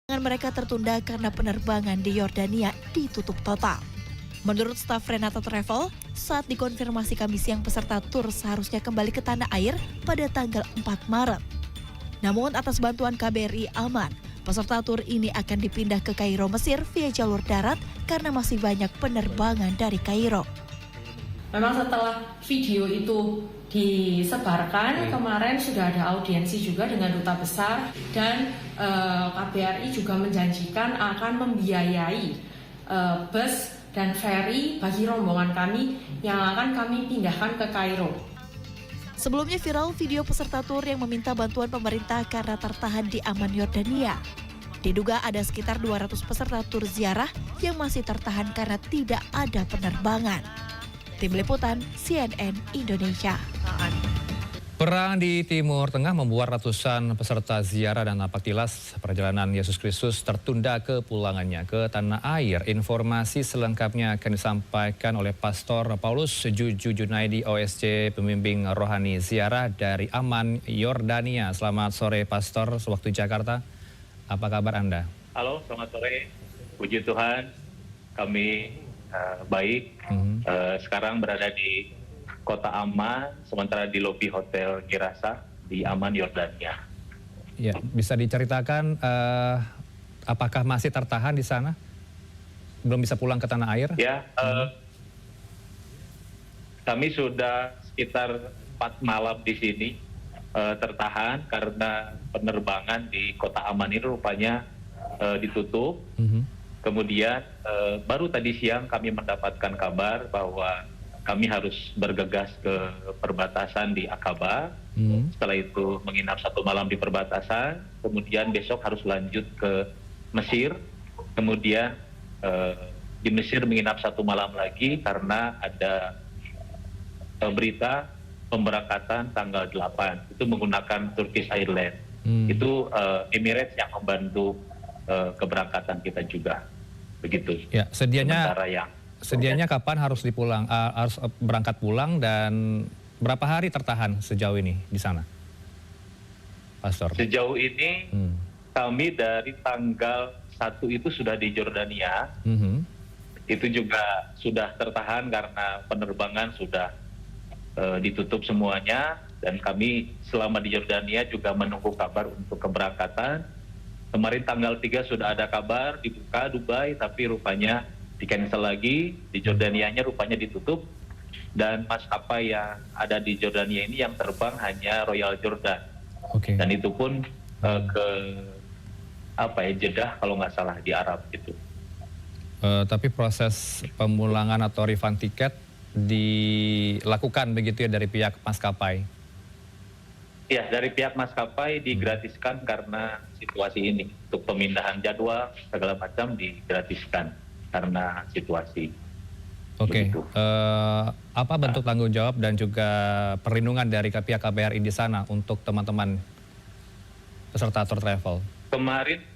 Mereka tertunda karena penerbangan di Yordania ditutup total. Menurut staf Renata Travel, saat dikonfirmasi Kamis siang peserta tur seharusnya kembali ke tanah air pada tanggal 4 Maret. Namun atas bantuan KBRI aman, peserta tur ini akan dipindah ke Kairo, Mesir via jalur darat karena masih banyak penerbangan dari Kairo. Memang setelah video itu disebarkan, kemarin sudah ada audiensi juga dengan duta besar dan KBRI juga menjanjikan akan membiayai bus dan ferry bagi rombongan kami yang akan kami pindahkan ke Kairo. Sebelumnya viral video peserta tur yang meminta bantuan pemerintah karena tertahan di Amman, Yordania. Diduga ada sekitar 200 peserta tur ziarah yang masih tertahan karena tidak ada penerbangan. Tim Liputan CNN Indonesia. Perang di Timur Tengah membuat ratusan peserta ziarah dan napaktilas perjalanan Yesus Kristus tertunda ke pulangannya ke tanah air. Informasi selengkapnya akan disampaikan oleh Pastor Paulus Juju Junaidi OSC, pembimbing rohani ziarah dari Amman, Yordania. Selamat sore Pastor, sewaktu Jakarta. Apa kabar Anda? Halo, selamat sore. Puji Tuhan, kami baik. Sekarang berada di Kota Amman, sementara di lobi Hotel Girasa di Amman, Yordania. Ya, bisa diceritakan apakah masih tertahan di sana? Belum bisa pulang ke tanah air? Ya, kami sudah sekitar 4 malam di sini tertahan karena penerbangan di Kota Amman ini rupanya ditutup. Kemudian baru tadi siang kami mendapatkan kabar bahwa kami harus bergegas ke perbatasan di Aqaba. Setelah itu menginap 1 malam di perbatasan. Kemudian besok harus lanjut ke Mesir. Kemudian di Mesir menginap 1 malam lagi karena ada berita pemberangkatan tanggal 8. Itu menggunakan Turkish Airlines. Itu Emirates yang membantu keberangkatan kita juga. Begitu. Ya, sedianya kapan harus harus berangkat pulang dan berapa hari tertahan sejauh ini di sana, Pastor? Sejauh ini kami dari tanggal 1 itu sudah di Yordania. Itu juga sudah tertahan karena penerbangan sudah ditutup semuanya dan kami selama di Yordania juga menunggu kabar untuk keberangkatan. Kemarin tanggal 3 sudah ada kabar dibuka Dubai, tapi rupanya di-cancel lagi. Di Jordanianya rupanya ditutup. Dan maskapai yang ada di Jordania ini yang terbang hanya Royal Jordan. Dan itu pun ke Jeddah kalau nggak salah di Arab gitu. Tapi proses pemulangan atau refund tiket dilakukan begitu ya dari pihak maskapai? Ya, dari pihak maskapai digratiskan karena situasi ini. Untuk pemindahan jadwal segala macam digratiskan karena situasi. Apa bentuk tanggung jawab dan juga perlindungan dari pihak KBRI di sana untuk teman-teman peserta tour travel? Kemarin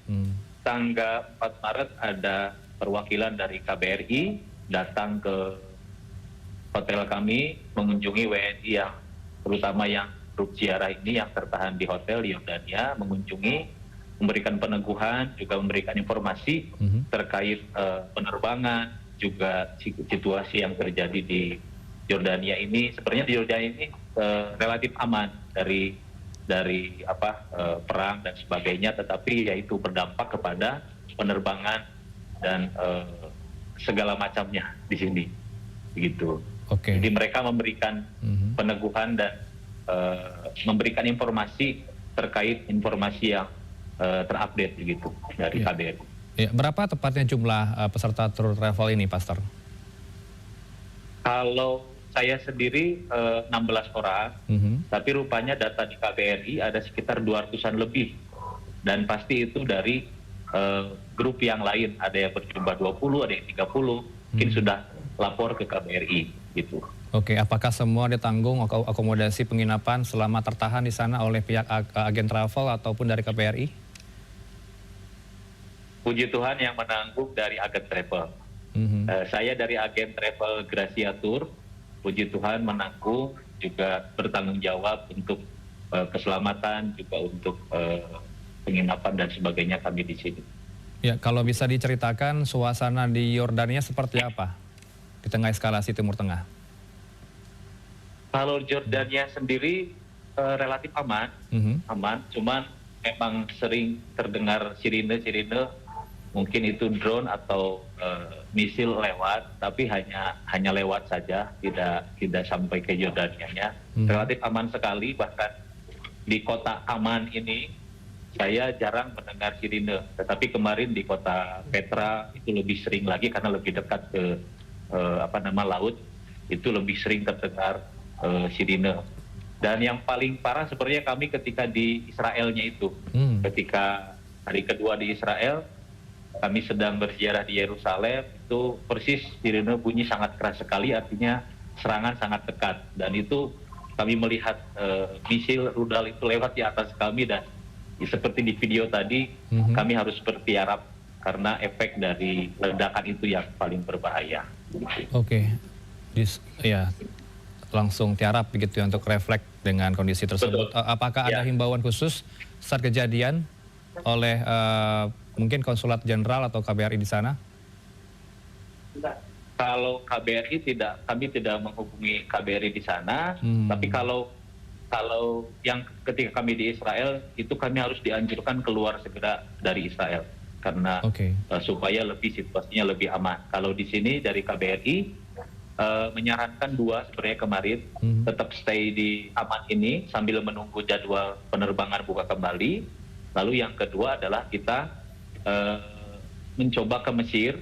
tanggal 4 Maret ada perwakilan dari KBRI datang ke hotel kami mengunjungi WNI yang terutama yang grup ziarah ini yang tertahan di hotel di Yordania, mengunjungi, memberikan peneguhan, juga memberikan informasi terkait penerbangan, juga situasi yang terjadi di Yordania ini. Sebenarnya di Yordania ini relatif aman dari perang dan sebagainya, tetapi yaitu berdampak kepada penerbangan dan segala macamnya di sini, begitu. Jadi mereka memberikan peneguhan dan memberikan informasi terkait informasi yang terupdate begitu dari KBRI. Ya, berapa tepatnya jumlah peserta tour travel ini, Pastor? Kalau saya sendiri 16 orang, tapi rupanya data di KBRI ada sekitar 200-an lebih. Dan pasti itu dari grup yang lain, ada yang berjumlah 20, ada yang 30, mungkin sudah lapor ke KBRI gitu. Apakah semua ditanggung akomodasi penginapan selama tertahan di sana oleh pihak agen travel ataupun dari KBRI? Puji Tuhan yang menanggung dari agen travel. Saya dari agen travel Gracia Tour, puji Tuhan menanggung juga bertanggung jawab untuk keselamatan juga untuk penginapan dan sebagainya kami di sini. Ya, kalau bisa diceritakan suasana di Yordania seperti apa di tengah eskalasi Timur Tengah? Kalau Jordania sendiri relatif aman, aman. Cuman memang sering terdengar sirine, mungkin itu drone atau misil lewat, tapi hanya lewat saja, tidak sampai ke Jordanianya. Relatif aman sekali, bahkan di kota aman ini saya jarang mendengar sirine. Tetapi kemarin di kota Petra itu lebih sering lagi karena lebih dekat ke laut, itu lebih sering terdengar sirine. Dan yang paling parah sebenarnya kami ketika di Israelnya itu, ketika hari kedua di Israel, kami sedang berziarah di Yerusalem, itu persis sirine bunyi sangat keras sekali, artinya serangan sangat dekat. Dan itu kami melihat misil rudal itu lewat di atas kami, dan seperti di video tadi, kami harus bertiarap karena efek dari ledakan itu yang paling berbahaya. Oke, ya langsung tiarap begitu ya untuk refleks dengan kondisi tersebut. Apakah ada himbauan khusus saat kejadian oleh mungkin Konsulat Jenderal atau KBRI di sana? Kalau KBRI kami tidak menghubungi KBRI di sana, tapi kalau yang ketika kami di Israel itu kami harus dianjurkan keluar segera dari Israel karena supaya situasinya lebih aman. Kalau di sini dari KBRI menyarankan dua sebenarnya kemarin, tetap stay di aman ini sambil menunggu jadwal penerbangan buka kembali. Lalu yang kedua adalah kita mencoba ke Mesir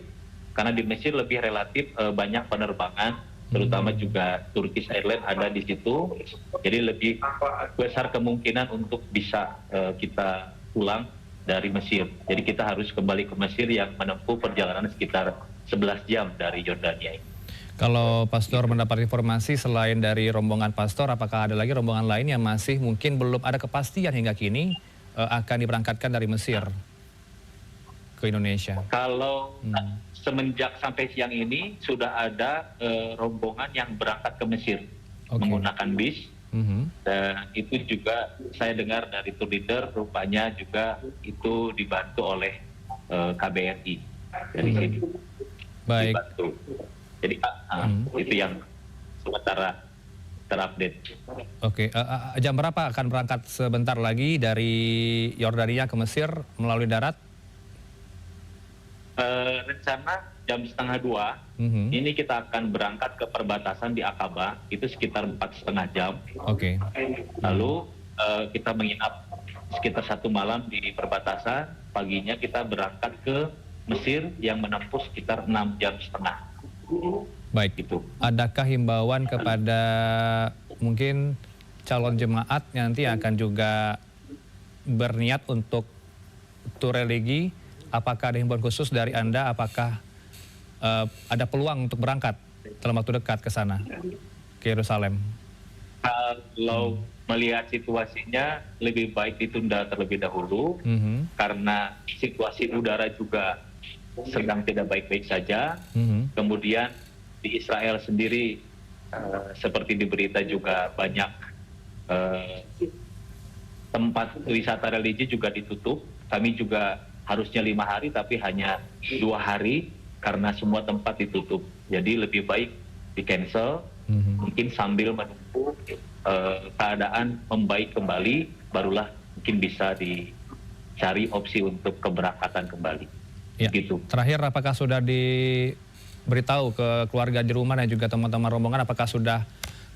karena di Mesir lebih relatif banyak penerbangan, terutama juga Turkish Airlines ada di situ, jadi lebih besar kemungkinan untuk bisa kita pulang dari Mesir. Jadi kita harus kembali ke Mesir yang menempuh perjalanan sekitar 11 jam dari Yordania. Kalau Pastor mendapat informasi selain dari rombongan Pastor, apakah ada lagi rombongan lain yang masih mungkin belum ada kepastian hingga kini akan diberangkatkan dari Mesir ke Indonesia? Kalau semenjak sampai siang ini sudah ada rombongan yang berangkat ke Mesir menggunakan bis, dan itu juga saya dengar dari tour leader rupanya juga itu dibantu oleh KBRI dari sini. Baik. Dibantu. Jadi itu yang sementara terupdate. Oke, jam berapa akan berangkat sebentar lagi dari Yordania ke Mesir melalui darat? Rencana jam 1:30 ini kita akan berangkat ke perbatasan di Aqaba, itu sekitar 4,5 jam. Lalu kita menginap sekitar 1 malam di perbatasan, paginya kita berangkat ke Mesir yang menempuh sekitar 6,5 jam. Baik, itu. Adakah himbauan kepada mungkin calon jemaat nanti akan juga berniat untuk tur religi? Apakah ada himbauan khusus dari Anda? Apakah ada peluang untuk berangkat dalam waktu dekat ke sana, ke Yerusalem? Kalau melihat situasinya, lebih baik ditunda terlebih dahulu, karena situasi udara juga sedang tidak baik-baik saja. Kemudian di Israel sendiri, seperti di berita juga banyak tempat wisata religi juga ditutup. Kami juga harusnya 5 hari tapi hanya 2 hari karena semua tempat ditutup. Jadi lebih baik di cancel, mungkin sambil menunggu keadaan membaik kembali, barulah mungkin bisa dicari opsi untuk keberangkatan kembali. Ya. Gitu. Terakhir, apakah sudah diberitahu ke keluarga di rumah dan juga teman-teman rombongan, apakah sudah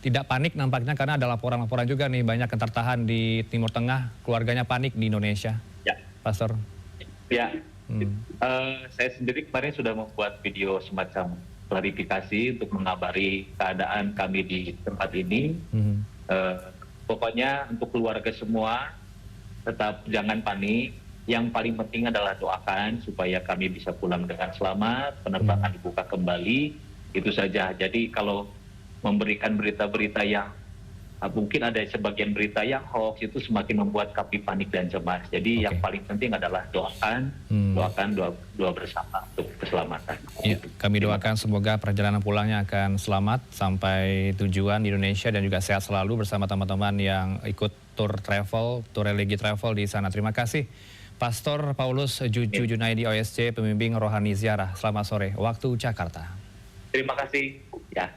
tidak panik nampaknya karena ada laporan-laporan juga nih banyak yang tertahan di Timur Tengah, keluarganya panik di Indonesia. Ya. Pastor. Ya, saya sendiri kemarin sudah membuat video semacam klarifikasi untuk mengabari keadaan kami di tempat ini. Pokoknya untuk keluarga semua tetap jangan panik. Yang paling penting adalah doakan supaya kami bisa pulang dengan selamat, penerbangan dibuka kembali, itu saja. Jadi kalau memberikan berita-berita yang mungkin ada sebagian berita yang hoax, itu semakin membuat kami panik dan cemas. Jadi yang paling penting adalah doakan doa bersama untuk keselamatan. Ya, kami doakan semoga perjalanan pulangnya akan selamat sampai tujuan di Indonesia dan juga sehat selalu bersama teman-teman yang ikut tour religi travel di sana. Terima kasih Pastor Paulus Juju Junaidi OSC, pembimbing rohani ziarah. Selamat sore waktu Jakarta. Terima kasih. Ya.